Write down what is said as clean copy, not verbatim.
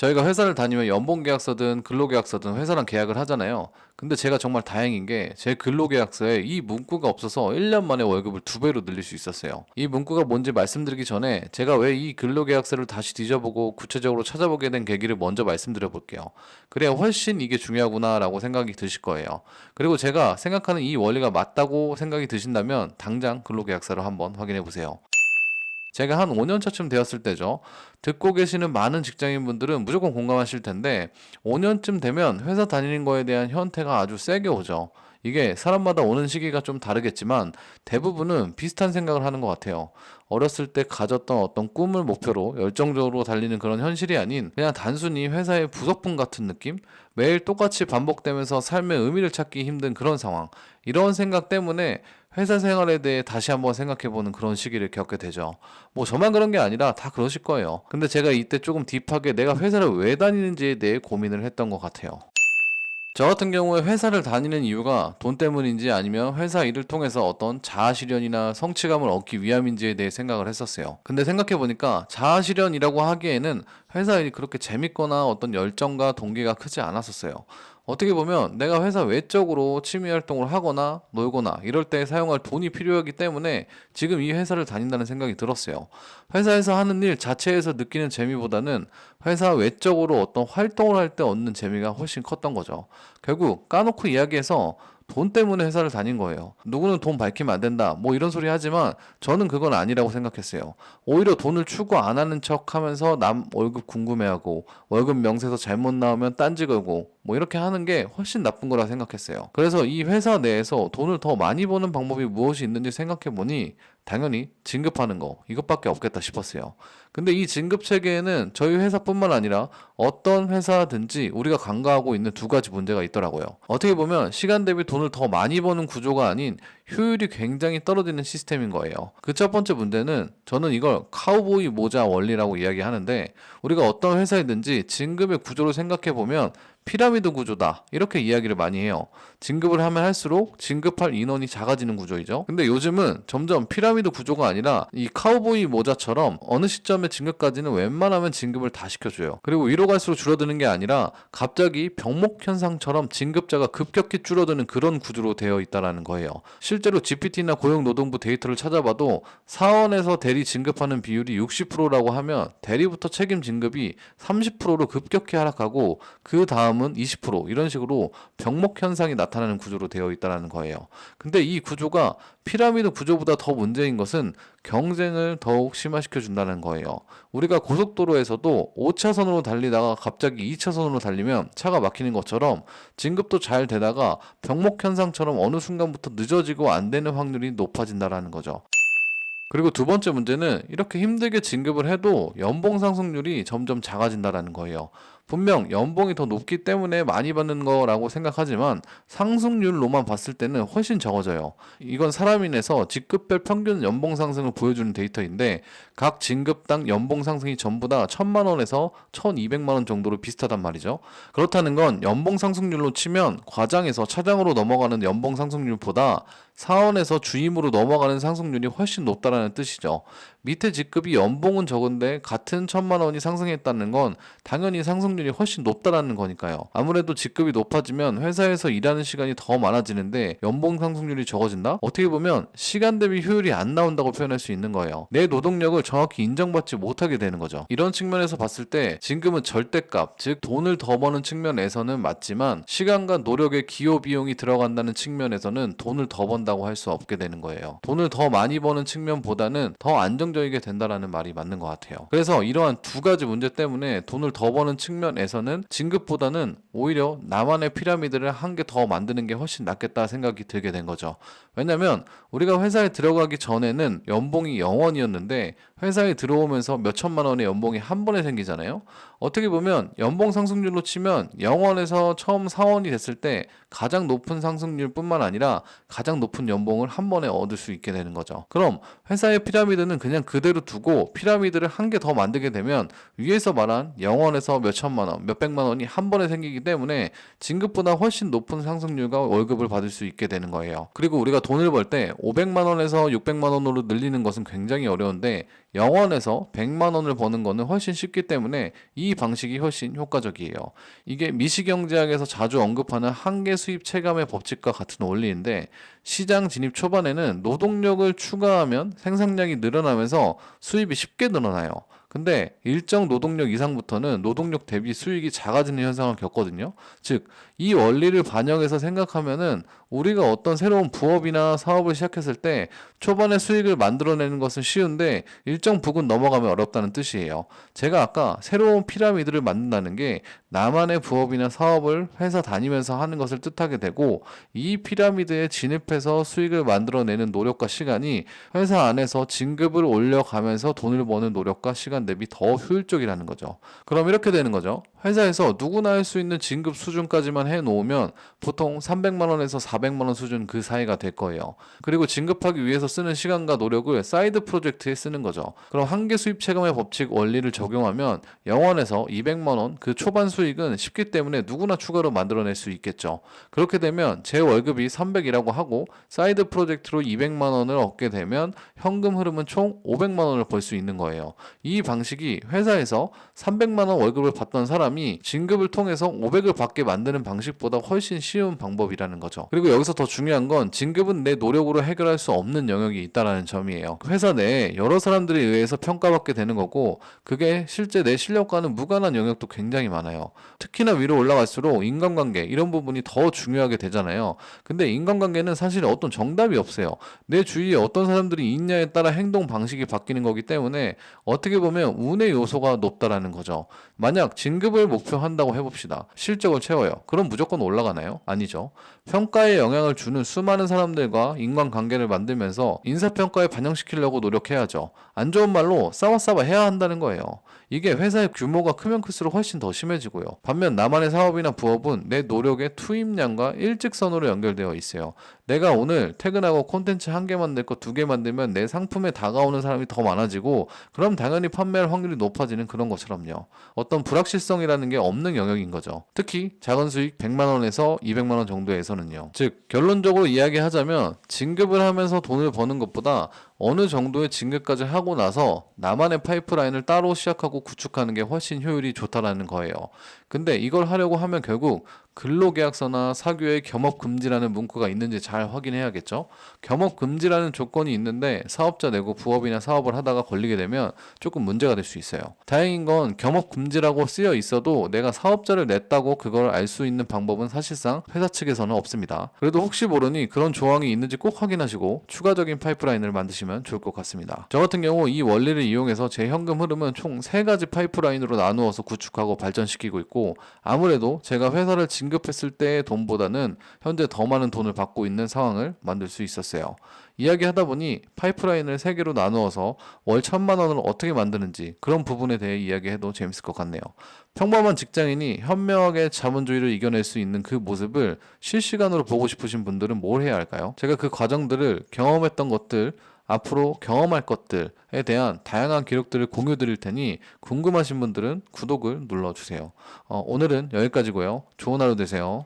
저희가 회사를 다니면 연봉계약서든 근로계약서든 회사랑 계약을 하잖아요. 근데 제가 정말 다행인 게 제 근로계약서에 이 문구가 없어서 1년 만에 월급을 2배로 늘릴 수 있었어요. 이 문구가 뭔지 말씀드리기 전에 제가 왜 이 근로계약서를 다시 뒤져보고 구체적으로 찾아보게 된 계기를 먼저 말씀드려 볼게요. 그래야 훨씬 이게 중요하구나라고 생각이 드실 거예요. 그리고 제가 생각하는 이 원리가 맞다고 생각이 드신다면 당장 근로계약서를 한번 확인해 보세요. 제가 한 5년 차쯤 되었을 때죠. 듣고 계시는 많은 직장인분들은 무조건 공감하실 텐데 5년쯤 되면 회사 다니는 거에 대한 현태가 아주 세게 오죠. 이게 사람마다 오는 시기가 좀 다르겠지만 대부분은 비슷한 생각을 하는 것 같아요. 어렸을 때 가졌던 어떤 꿈을 목표로 열정적으로 달리는 그런 현실이 아닌 그냥 단순히 회사의 부속품 같은 느낌? 매일 똑같이 반복되면서 삶의 의미를 찾기 힘든 그런 상황. 이런 생각 때문에 회사 생활에 대해 다시 한번 생각해보는 그런 시기를 겪게 되죠. 뭐 저만 그런 게 아니라 다 그러실 거예요. 근데 제가 이때 조금 딥하게 내가 회사를 왜 다니는지에 대해 고민을 했던 것 같아요. 저 같은 경우에 회사를 다니는 이유가 돈 때문인지 아니면 회사 일을 통해서 어떤 자아실현이나 성취감을 얻기 위함인지에 대해 생각을 했었어요. 근데 생각해보니까 자아실현이라고 하기에는 회사 일이 그렇게 재밌거나 어떤 열정과 동기가 크지 않았었어요. 어떻게 보면 내가 회사 외적으로 취미 활동을 하거나 놀거나 이럴 때 사용할 돈이 필요하기 때문에 지금 이 회사를 다닌다는 생각이 들었어요. 회사에서 하는 일 자체에서 느끼는 재미보다는 회사 외적으로 어떤 활동을 할 때 얻는 재미가 훨씬 컸던 거죠. 결국 까놓고 이야기해서 돈 때문에 회사를 다닌 거예요. 누구는 돈 밝히면 안 된다. 뭐 이런 소리 하지만 저는 그건 아니라고 생각했어요. 오히려 돈을 추구 안 하는 척 하면서 남 월급 궁금해하고 월급 명세서 잘못 나오면 딴지 걸고 뭐 이렇게 하는 게 훨씬 나쁜 거라 생각했어요. 그래서 이 회사 내에서 돈을 더 많이 버는 방법이 무엇이 있는지 생각해 보니 당연히 진급하는 거 이것밖에 없겠다 싶었어요. 근데 이 진급 체계에는 저희 회사뿐만 아니라 어떤 회사든지 우리가 간과하고 있는 두 가지 문제가 있더라고요. 어떻게 보면 시간 대비 돈을 더 많이 버는 구조가 아닌 효율이 굉장히 떨어지는 시스템인 거예요. 그 첫 번째 문제는 저는 이걸 카우보이 모자 원리라고 이야기하는데 우리가 어떤 회사이든지 진급의 구조를 생각해 보면 피라미드 구조다. 이렇게 이야기를 많이 해요. 진급을 하면 할수록 진급할 인원이 작아지는 구조이죠. 근데 요즘은 점점 피라미드 구조가 아니라 이 카우보이 모자처럼 어느 시점의 진급까지는 웬만하면 진급을 다 시켜줘요. 그리고 위로 갈수록 줄어드는 게 아니라 갑자기 병목 현상처럼 진급자가 급격히 줄어드는 그런 구조로 되어 있다는 거예요. 실제로 GPT나 고용노동부 데이터를 찾아봐도 사원에서 대리 진급하는 비율이 60%라고 하면 대리부터 책임 진급이 30%로 급격히 하락하고 그 다음은 20% 이런 식으로 병목 현상이 나타나는 구조로 되어 있다는 거예요. 근데 이 구조가 피라미드 구조보다 더 문제인 것은 경쟁을 더욱 심화시켜 준다는 거예요. 우리가 고속도로에서도 5차선으로 달리다가 갑자기 2차선으로 달리면 차가 막히는 것처럼 진급도 잘 되다가 병목 현상처럼 어느 순간부터 늦어지고 안 되는 확률이 높아진다는 거죠. 그리고 두 번째 문제는 이렇게 힘들게 진급을 해도 연봉 상승률이 점점 작아진다는 거예요. 분명 연봉이 더 높기 때문에 많이 받는 거라고 생각하지만 상승률로만 봤을 때는 훨씬 적어져요. 이건 사람인에서 직급별 평균 연봉 상승을 보여주는 데이터인데 각 진급당 연봉 상승이 전부 다 1,000만 원에서 1,200만 원 정도로 비슷하단 말이죠. 그렇다는 건 연봉 상승률로 치면 과장에서 차장으로 넘어가는 연봉 상승률보다 사원에서 주임으로 넘어가는 상승률이 훨씬 높다라는 뜻이죠. 밑에 직급이 연봉은 적은데 같은 1,000만 원이 상승했다는 건 당연히 상승률이 훨씬 높다라는 거니까요. 아무래도 직급이 높아지면 회사에서 일하는 시간이 더 많아지는데 연봉 상승률이 적어진다? 어떻게 보면 시간 대비 효율이 안 나온다고 표현할 수 있는 거예요. 내 노동력을 정확히 인정받지 못하게 되는 거죠. 이런 측면에서 봤을 때 진급은 절대값, 즉 돈을 더 버는 측면에서는 맞지만 시간과 노력의 기여비용이 들어간다는 측면에서는 돈을 더 번다고 할 수 없게 되는 거예요. 돈을 더 많이 버는 측면보다는 더 안정적이게 된다라는 말이 맞는 것 같아요. 그래서 이러한 두 가지 문제 때문에 돈을 더 버는 측면에서는 진급보다는 오히려 나만의 피라미드를 한 개 더 만드는 게 훨씬 낫겠다 생각이 들게 된 거죠. 왜냐면 우리가 회사에 들어가기 전에는 연봉이 0원이었는데 회사에 들어오면서 몇 천만 원의 연봉이 한 번에 생기잖아요. 어떻게 보면 연봉 상승률로 치면 0원에서 처음 4원이 됐을 때 가장 높은 상승률뿐만 아니라 가장 높은 연봉을 한 번에 얻을 수 있게 되는 거죠. 그럼 회사의 피라미드는 그냥 그대로 두고 피라미드를 한 개 더 만들게 되면 위에서 말한 0원에서 몇 천만 원, 몇 백만 원이 한 번에 생기기 때문에 진급보다 훨씬 높은 상승률과 월급을 받을 수 있게 되는 거예요. 그리고 우리가 돈을 벌 때 500만 원에서 600만 원으로 늘리는 것은 굉장히 어려운데 0원에서 100만 원을 버는 거는 훨씬 쉽기 때문에 이 방식이 훨씬 효과적이에요. 이게 미시경제학에서 자주 언급하는 한계 수입 체감의 법칙과 같은 원리인데, 시장 진입 초반에는 노동력을 추가하면 생산량이 늘어나면서 수입이 쉽게 늘어나요. 근데 일정 노동력 이상부터는 노동력 대비 수익이 작아지는 현상을 겪거든요. 즉, 이 원리를 반영해서 생각하면은 우리가 어떤 새로운 부업이나 사업을 시작했을 때 초반에 수익을 만들어내는 것은 쉬운데 일정 부근 넘어가면 어렵다는 뜻이에요. 제가 아까 새로운 피라미드를 만든다는 게 나만의 부업이나 사업을 회사 다니면서 하는 것을 뜻하게 되고, 이 피라미드에 진입해서 수익을 만들어내는 노력과 시간이 회사 안에서 진급을 올려가면서 돈을 버는 노력과 시간 대비 더 효율적이라는 거죠. 그럼 이렇게 되는 거죠. 회사에서 누구나 할 수 있는 진급 수준까지만 해놓으면 보통 300만 원에서 400만 원 수준 그 사이가 될 거예요. 그리고 진급하기 위해서 쓰는 시간과 노력을 사이드 프로젝트에 쓰는 거죠. 그럼 한계 수입 체감의 법칙 원리를 적용하면 0원에서 200만 원 그 초반 수익은 쉽기 때문에 누구나 추가로 만들어낼 수 있겠죠. 그렇게 되면 제 월급이 300이라고 하고 사이드 프로젝트로 200만 원을 얻게 되면 현금 흐름은 총 500만 원을 벌 수 있는 거예요. 이 방식이 회사에서 300만 원 월급을 받던 사람이 진급을 통해서 500을 받게 만드는 방식보다 훨씬 쉬운 방법이라는 거죠. 그리고 여기서 더 중요한 건 진급은 내 노력으로 해결할 수 없는 영역이 있다는 점이에요. 회사 내에 여러 사람들에 의해서 평가받게 되는 거고, 그게 실제 내 실력과는 무관한 영역도 굉장히 많아요. 특히나 위로 올라갈수록 인간관계 이런 부분이 더 중요하게 되잖아요. 근데 인간관계는 사실 어떤 정답이 없어요. 내 주위에 어떤 사람들이 있냐에 따라 행동 방식이 바뀌는 거기 때문에 어떻게 보면 운의 요소가 높다라는 거죠. 만약 진급을 목표한다고 해봅시다. 실적을 채워요. 그럼 무조건 올라가나요? 아니죠. 평가에 영향을 주는 수많은 사람들과 인간관계를 만들면서 인사평가에 반영시키려고 노력해야죠. 안 좋은 말로 싸워싸워 해야 한다는 거예요. 이게 회사의 규모가 크면 클수록 훨씬 더 심해지고요. 반면 나만의 사업이나 부업은 내 노력의 투입량과 일직선으로 연결되어 있어요. 내가 오늘 퇴근하고 콘텐츠 한 개 만들 거 두 개 만들면 내 상품에 다가오는 사람이 더 많아지고, 그럼 당연히 판매할 확률이 높아지는 그런 것처럼요. 어떤 불확실성이라는 게 없는 영역인 거죠. 특히 작은 수익 100만 원에서 200만 원 정도에서는요. 즉 결론적으로 이야기하자면 진급을 하면서 돈을 버는 것보다 어느 정도의 진급까지 하고 나서 나만의 파이프라인을 따로 시작하고 구축하는 게 훨씬 효율이 좋다라는 거예요. 근데 이걸 하려고 하면 결국 근로계약서나 사교에 겸업금지라는 문구가 있는지 잘 확인해야겠죠. 겸업금지라는 조건이 있는데 사업자 내고 부업이나 사업을 하다가 걸리게 되면 조금 문제가 될 수 있어요. 다행인 건 겸업금지라고 쓰여 있어도 내가 사업자를 냈다고 그걸 알 수 있는 방법은 사실상 회사 측에서는 없습니다. 그래도 혹시 모르니 그런 조항이 있는지 꼭 확인하시고 추가적인 파이프라인을 만드시면 좋을 것 같습니다. 저 같은 경우 이 원리를 이용해서 제 현금 흐름은 총 3가지 파이프라인으로 나누어서 구축하고 발전시키고 있고, 아무래도 제가 회사를 진급했을 때의 돈보다는 현재 더 많은 돈을 받고 있는 상황을 만들 수 있었어요. 이야기하다 보니 파이프라인을 3개로 나누어서 월 1000만 원을 어떻게 만드는지 그런 부분에 대해 이야기해도 재밌을 것 같네요. 평범한 직장인이 현명하게 자본주의를 이겨낼 수 있는 그 모습을 실시간으로 보고 싶으신 분들은 뭘 해야 할까요? 제가 그 과정들을 경험했던 것들, 앞으로 경험할 것들에 대한 다양한 기록들을 공유 드릴 테니 궁금하신 분들은 구독을 눌러주세요. 오늘은 여기까지고요. 좋은 하루 되세요.